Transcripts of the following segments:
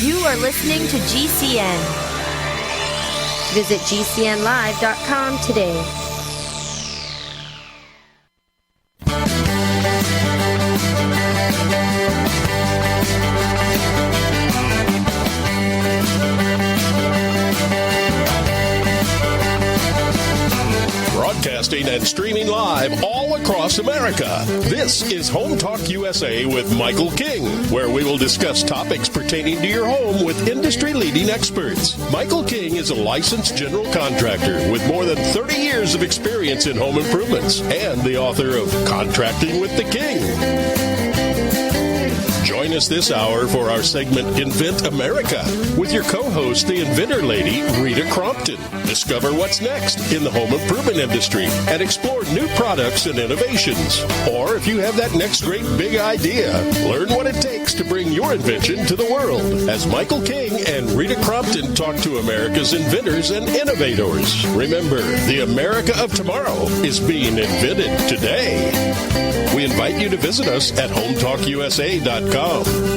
You are listening to GCN. Visit GCNlive.com today. Broadcasting and streaming live all across America. This is Home Talk USA with Michael King, where we will discuss topics pertaining to your home with industry-leading experts. Michael King is a licensed general contractor with more than 30 years of experience in home improvements and the author of Contracting with the King. Join us this hour for our segment Invent America with your co-host, the Inventor Lady, Rita Crompton. Discover what's next in the home improvement industry and explore new products and innovations. Or if you have that next great big idea, learn what it takes to bring your invention to the world as Michael King and Rita Crompton talk to America's inventors and innovators. Remember, the America of tomorrow is being invented today. We invite you to visit us at HomeTalkUSA.com.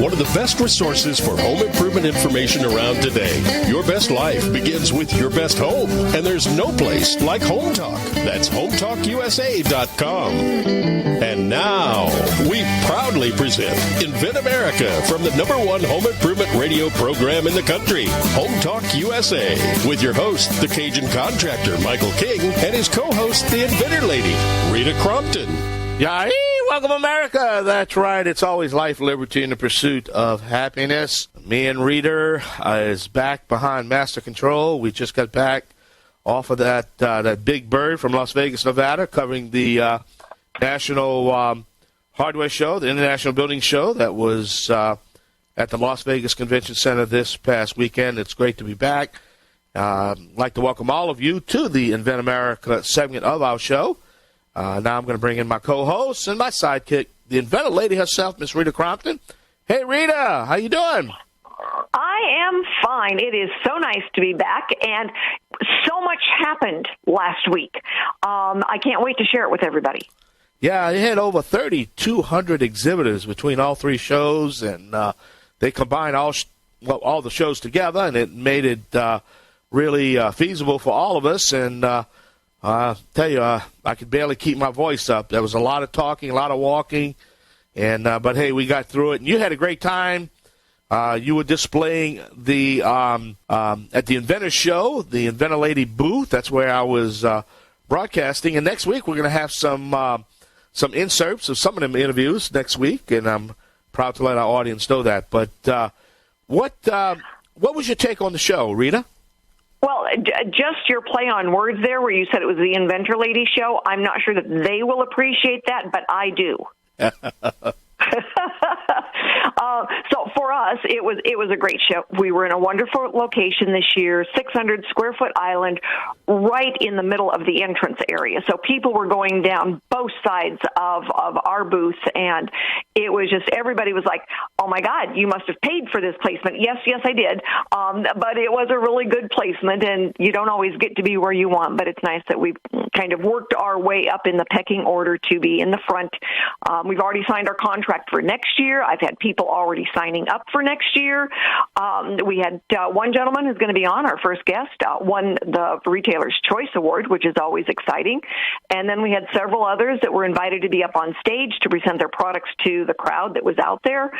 One of the best resources for home improvement information around today. Your best life begins with your best home, and there's no place like Home Talk. That's HomeTalkUSA.com. And now, we proudly present Invent America from the #1 home improvement radio program in the country, Home Talk USA, with your host, the Cajun contractor, Michael King, and his co-host, the Inventor Lady, Rita Crompton. Yay! Welcome, America. That's right. It's always life, liberty, and the pursuit of happiness. Me and Rita is back behind Master Control. We just got back off of that big bird from Las Vegas, Nevada, covering the National Hardware Show, the International Building Show that was at the Las Vegas Convention Center this past weekend. It's great to be back. I'd like to welcome all of you to the Invent America segment of our show. Now I'm going to bring in my co-host and my sidekick, the Inventor Lady herself, Miss Rita Crompton. Hey, Rita, how you doing? I am fine. It is so nice to be back, and so much happened last week. I can't wait to share it with everybody. Yeah, they had over 3,200 exhibitors between all three shows, and they combined all the shows together, and it made it really feasible for all of us, and I tell you, I could barely keep my voice up. There was a lot of talking, a lot of walking, and but hey, we got through it. And you had a great time. You were displaying the at the Inventor Show, the Inventor Lady booth. That's where I was broadcasting. And next week we're going to have some inserts of some of them interviews next week, and I'm proud to let our audience know that. But what was your take on the show, Rita? Well, just your play on words there where you said it was the Inventor Lady show, I'm not sure that they will appreciate that, but I do. So for us, it was a great show. We were in a wonderful location this year, 600 square foot island, right in the middle of the entrance area. So people were going down both sides of our booth, and it was just, everybody was like, oh my God, you must have paid for this placement. Yes, I did. But it was a really good placement, and you don't always get to be where you want, but it's nice that we've kind of worked our way up in the pecking order to be in the front. We've already signed our contract for next year. I've had people already signing up for next year. We had one gentleman who's going to be on, our first guest, won the Retailer's Choice Award, which is always exciting. And then we had several others that were invited to be up on stage to present their products to the crowd that was out there.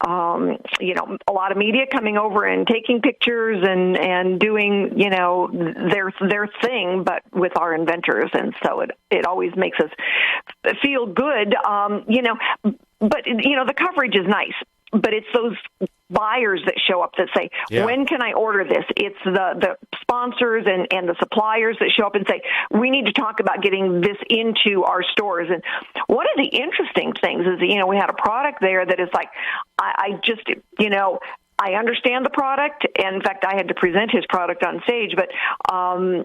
A lot of media coming over and taking pictures and doing, their thing, but with our inventors. And so it always makes us feel good, But, the coverage is nice, but it's those buyers that show up that say, when can I order this? It's the sponsors and the suppliers that show up and say, we need to talk about getting this into our stores. And one of the interesting things is, we had a product there that is like, I understand the product, and in fact, I had to present his product on stage, but I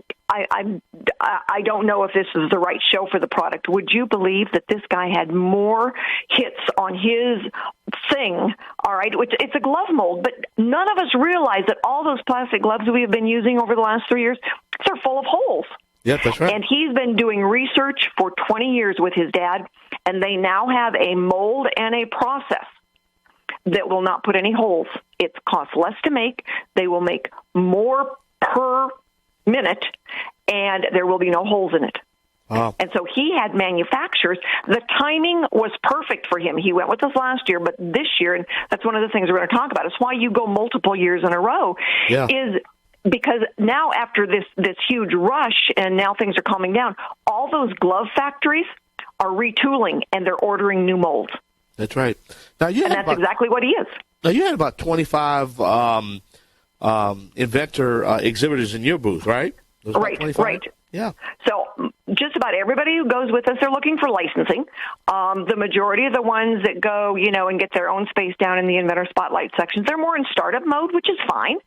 don't know if this is the right show for the product. Would you believe that this guy had more hits on his thing? All right, it's a glove mold, but none of us realize that all those plastic gloves we have been using over the last 3 years, they're full of holes. Yeah, that's right. And he's been doing research for 20 years with his dad, and they now have a mold and a process that will not put any holes It costs less to make. They will make more per minute, and there will be no holes in it. Wow. And so he had manufacturers. The timing was perfect for him. He went with us last year, but this year, and that's one of the things we're going to talk about, is why you go multiple years in a row, is because now after this huge rush and now things are calming down, all those glove factories are retooling and they're ordering new molds. That's right. Now that's exactly what he is. Now you had about 25 inventor exhibitors in your booth, right? Right. Yeah. So just about everybody who goes with us, they're looking for licensing. The majority of the ones that go, and get their own space down in the Inventor Spotlight sections, they're more in startup mode, which is fine.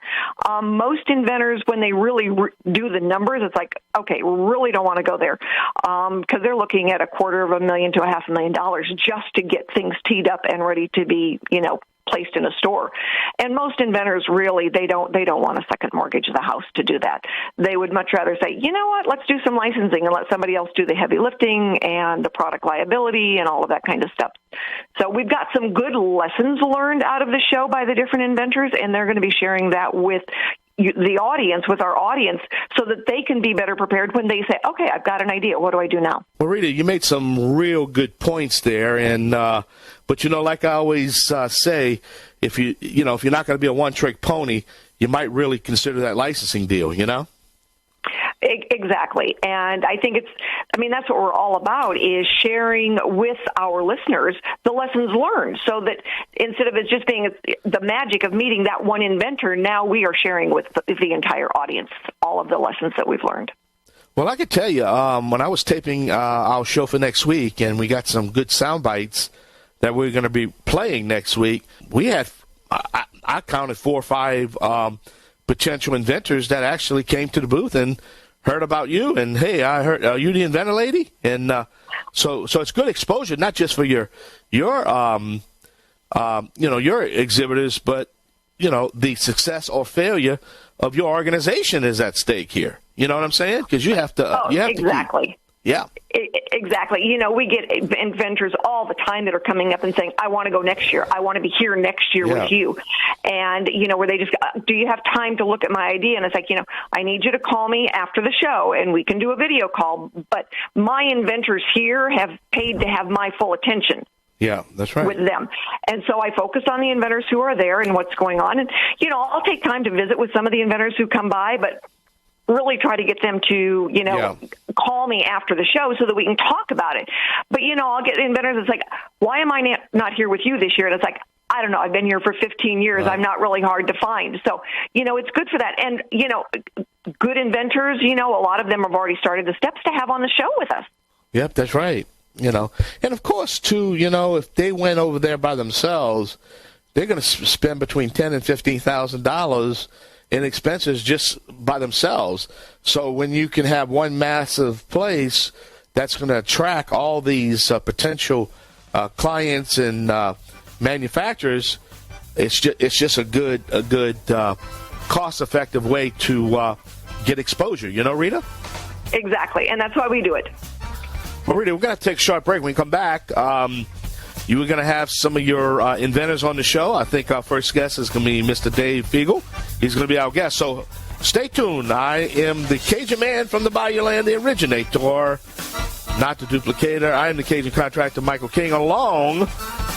Most inventors, when they really do the numbers, it's like, okay, we really don't want to go there because they're looking at $250,000 to $500,000 just to get things teed up and ready to be, placed in a store. And most inventors really, they don't want a second mortgage of the house to do that. They would much rather say, you know what, let's do some licensing and let somebody else do the heavy lifting and the product liability and all of that kind of stuff. So we've got some good lessons learned out of the show by the different inventors, and they're going to be sharing that with the audience, with our audience, so that they can be better prepared when they say, okay, I've got an idea. What do I do now? Well, Rita, you made some real good points there. And, but like I always say, if you're not going to be a one-trick pony, you might really consider that licensing deal, Exactly. And I think that's what we're all about, is sharing with our listeners the lessons learned, so that instead of it just being the magic of meeting that one inventor, now we are sharing with the entire audience all of the lessons that we've learned. Well, I could tell you, when I was taping our show for next week, and we got some good sound bites that we're going to be playing next week, we had, I counted 4 or 5 potential inventors that actually came to the booth and heard about you, and hey, I heard, are you the Inventor Lady? And so it's good exposure, not just for your exhibitors, but the success or failure of your organization is at stake here. You know what I'm saying? Because you have to. Exactly. Yeah. Exactly. We get inventors all the time that are coming up and saying, I want to go next year. I want to be here next year with you. And, where they just, do you have time to look at my idea? And it's like, I need you to call me after the show and we can do a video call. But my inventors here have paid to have my full attention. Yeah, that's right. With them. And so I focus on the inventors who are there and what's going on. And, I'll take time to visit with some of the inventors who come by, but really try to get them to, call me after the show so that we can talk about it. But, I'll get inventors that's like, why am I not here with you this year? And it's like, I don't know. I've been here for 15 years. Right. I'm not really hard to find. So, it's good for that. And, good inventors, a lot of them have already started the steps to have on the show with us. Yep, that's right. And of course, too, if they went over there by themselves, they're going to spend between $10,000 and $15,000 in expenses just by themselves. So when you can have one massive place that's going to attract all these potential clients and manufacturers, it's just a good cost-effective way to get exposure. Rita? Exactly, and that's why we do it. Well, Rita, we're going to take a short break. When we come back, you were going to have some of your inventors on the show. I think our first guest is going to be Mr. Dave Fegel. He's going to be our guest. So stay tuned. I am the Cajun man from the Bayou Land, the originator, not the duplicator. I am the Cajun contractor, Michael King, along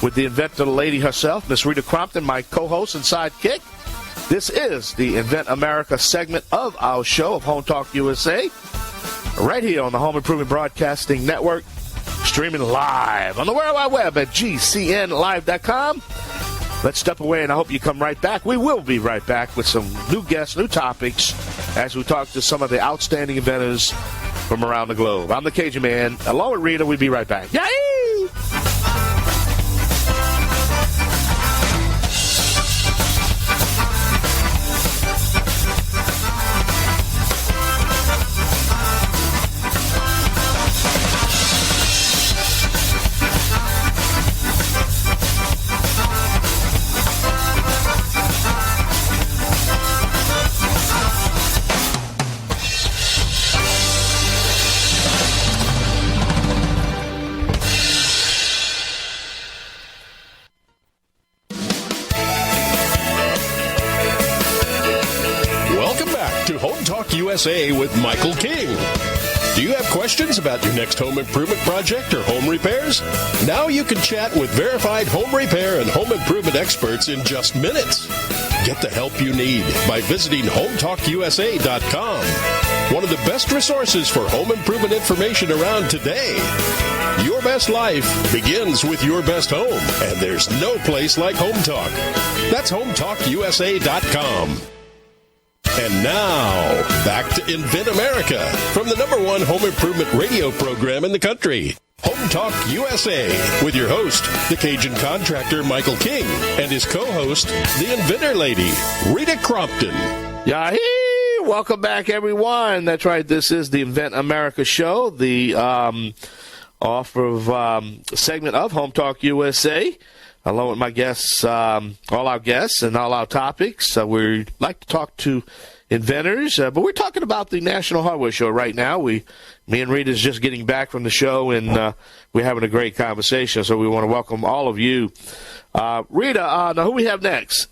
with the Inventor Lady herself, Miss Rita Crompton, my co-host and sidekick. This is the Invent America segment of our show of Home Talk USA, right here on the Home Improvement Broadcasting Network, streaming live on the World Wide Web at GCNlive.com. Let's step away, and I hope you come right back. We will be right back with some new guests, new topics, as we talk to some of the outstanding inventors from around the globe. I'm the Cajun Man. Along with Rita, we'll be right back. Yay! to Home Talk USA with Michael King. Do you have questions about your next home improvement project or home repairs? Now you can chat with verified home repair and home improvement experts in just minutes. Get the help you need by visiting HomeTalkUSA.com. One of the best resources for home improvement information around today. Your best life begins with your best home, and there's no place like Home Talk. That's HomeTalkUSA.com. And now, back to Invent America from the #1 home improvement radio program in the country. Home Talk USA with your host, the Cajun contractor Michael King, and his co-host, the Inventor Lady, Rita Crompton. Yahoo! Welcome back, everyone. That's right. This is the Invent America show, the segment of Home Talk USA. Along with my guests, all our guests and all our topics. We like to talk to inventors, but we're talking about the National Hardware Show right now. Me and Rita is just getting back from the show, and we're having a great conversation, so we want to welcome all of you. Rita, now who we have next?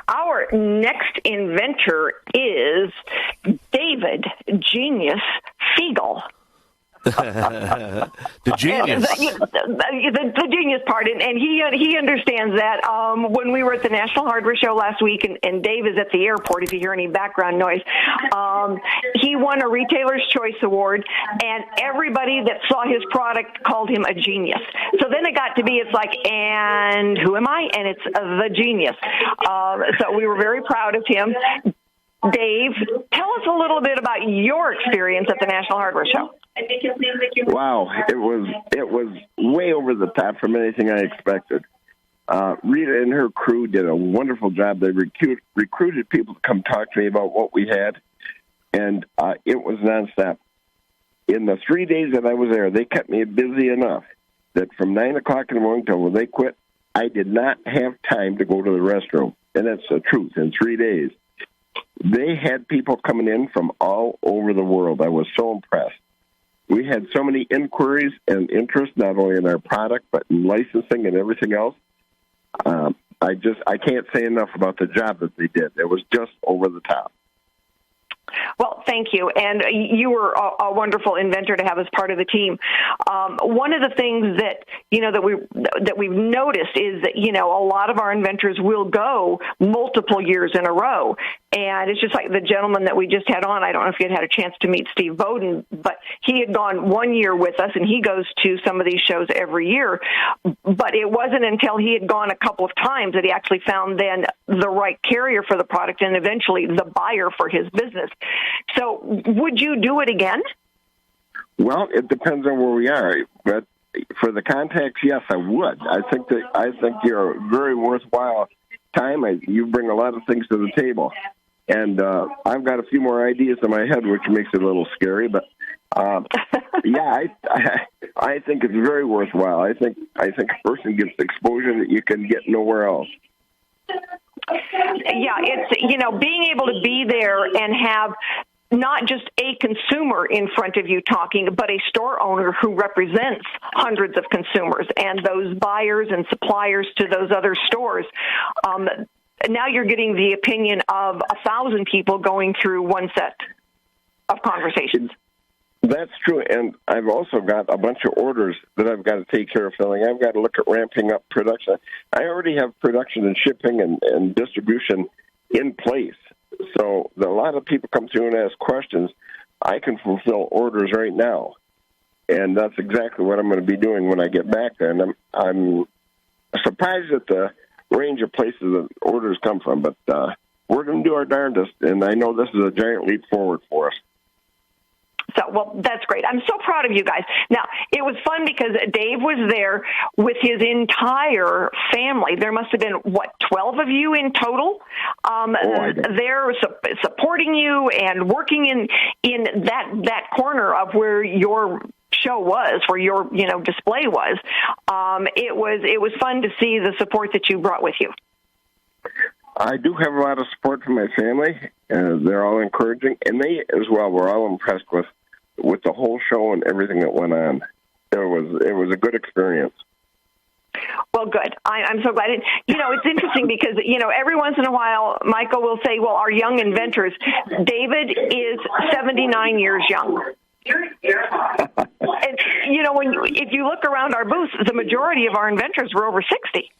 Our next inventor is David Genius Fegel. The genius. The genius part, and he understands that. When we were at the National Hardware Show last week, and Dave is at the airport, if you hear any background noise, he won a Retailer's Choice Award, and everybody that saw his product called him a genius. So then it got to be, it's like, and who am I? And it's the genius. So we were very proud of him. Dave, tell us a little bit about your experience at the National Hardware Show. Wow, it was way over the top from anything I expected. Rita and her crew did a wonderful job. They recruited people to come talk to me about what we had, and it was nonstop. In the 3 days that I was there, they kept me busy enough that from 9 o'clock in the morning till when they quit, I did not have time to go to the restroom. And that's the truth, in 3 days. They had people coming in from all over the world. I was so impressed. We had so many inquiries and interest, not only in our product, but in licensing and everything else. I can't say enough about the job that they did. It was just over the top. Well, thank you. And you were a wonderful inventor to have as part of the team. One of the things that, that we've noticed is that, a lot of our inventors will go multiple years in a row. And it's just like the gentleman that we just had on. I don't know if you had a chance to meet Steve Bowden, but he had gone 1 year with us, and he goes to some of these shows every year. But it wasn't until he had gone a couple of times that he actually found then the right carrier for the product and eventually the buyer for his business. So would you do it again? Well, it depends on where we are. But for the contacts, yes, I would. I think you're a very worthwhile time. You bring a lot of things to the table. And I've got a few more ideas in my head, which makes it a little scary. But, yeah, I think it's very worthwhile. I think a person gets exposure that you can get nowhere else. Yeah, it's, being able to be there and have not just a consumer in front of you talking, but a store owner who represents hundreds of consumers and those buyers and suppliers to those other stores. Now you're getting the opinion of 1,000 people going through one set of conversations. That's true, and I've also got a bunch of orders that I've got to take care of filling. I've got to look at ramping up production. I already have production and shipping and distribution in place. So a lot of people come through and ask questions. I can fulfill orders right now, and that's exactly what I'm going to be doing when I get back there. And I'm surprised at the range of places that orders come from, but we're going to do our darndest, and I know this is a giant leap forward for us. So, well, that's great. I'm so proud of you guys. Now, it was fun because Dave was there with his entire family. There must have been, 12 of you in total? They're supporting you and working in that corner of where your show was, where your display was. It was fun to see the support that you brought with you. I do have a lot of support from my family. They're all encouraging, and they as well were all impressed with the whole show and everything that went on. It was a good experience. Well, good. I'm so glad. It's interesting because, every once in a while, Michael will say, well, our young inventors, David is 79 years young. And, if you look around our booths, the majority of our inventors were over 60.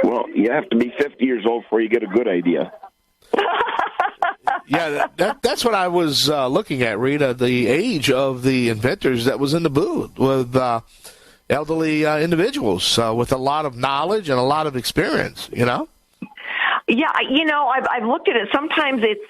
Well, you have to be 50 years old before you get a good idea. Yeah, that's what I was looking at, Rita, the age of the inventors that was in the booth with elderly individuals with a lot of knowledge and a lot of experience, Yeah, I've looked at it. Sometimes it's,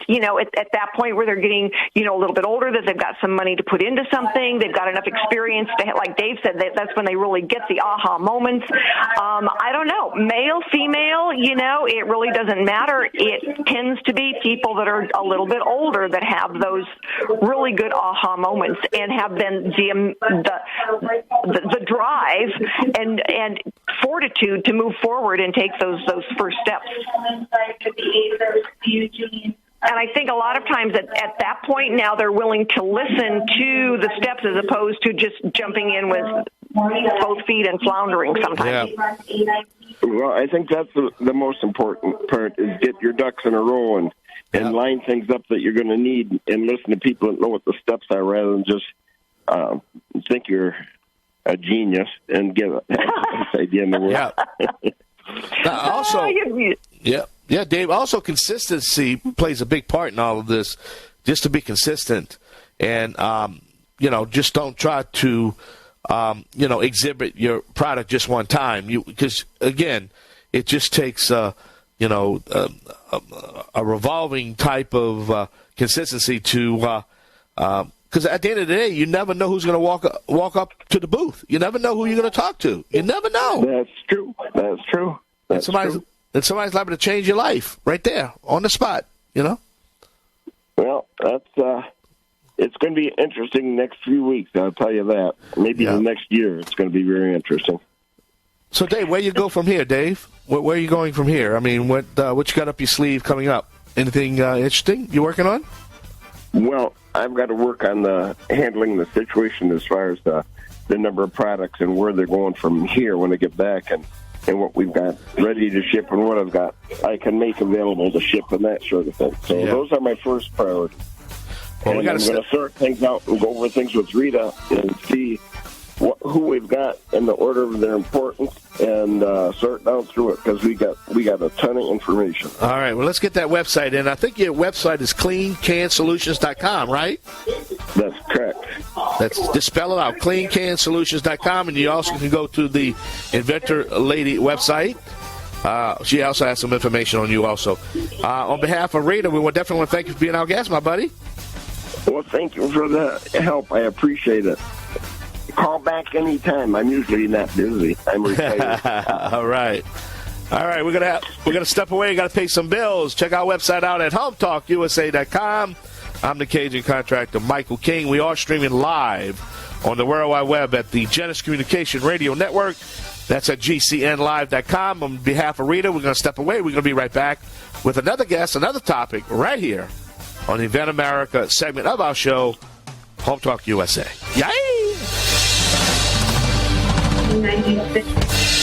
at that point where they're getting, a little bit older, that they've got some money to put into something. They've got enough experience to, like Dave said, that's when they really get the aha moments. I don't know, male, female, it really doesn't matter. It tends to be people that are a little bit older that have those really good aha moments and have then the drive and fortitude to move forward and take those first steps. And I think a lot of times at that point now they're willing to listen to the steps as opposed to just jumping in with both feet and floundering sometimes. Yeah. Well, I think that's the most important part is get your ducks in a row and line things up that you're going to need and listen to people that know what the steps are rather than just think you're a genius and get a nice idea in the world. Yeah. Also, yeah, Dave, also consistency plays a big part in all of this, just to be consistent and, just don't try to, exhibit your product just one time. Because, again, it just takes, a revolving type of consistency to because at the end of the day, you never know who's going to walk up to the booth. You never know who you're going to talk to. You never know. That's true. And somebody's liable to change your life right there on the spot. Well, that's it's going to be interesting next few weeks. I'll tell you that. Maybe the next year, it's going to be very interesting. So, Dave, where you go from here, Dave? Where are you going from here? I mean, what you got up your sleeve coming up? Anything interesting you working on? Well, I've got to work on handling the situation as far as the number of products and where they're going from here when I get back and what we've got ready to ship and what I can make available to ship and that sort of thing. So those are my first priorities. Well, and I'm going to sort things out and go over things with Rita and see who we've got in the order of their importance and sort down through it because we got a ton of information. All right, well, let's get that website in. I think your website is cleancansolutions.com, right? That's correct. Just spell it out, cleancansolutions.com, and you also can go to the Inventor Lady website. She also has some information on you also. On behalf of Rita, we definitely want to thank you for being our guest, my buddy. Well, thank you for the help. I appreciate it. Call back anytime. I'm usually not busy. I'm retired. All right. We're gonna step away. Got to pay some bills. Check our website out at HometalkUSA.com. I'm the Cajun contractor Michael King. We are streaming live on the World Wide Web at the Genesis Communication Radio Network. That's at GCNlive.com. On behalf of Rita, we're gonna step away. We're gonna be right back with another guest, another topic, right here on the Invent America segment of our show, Home Talk USA. Yay! 96.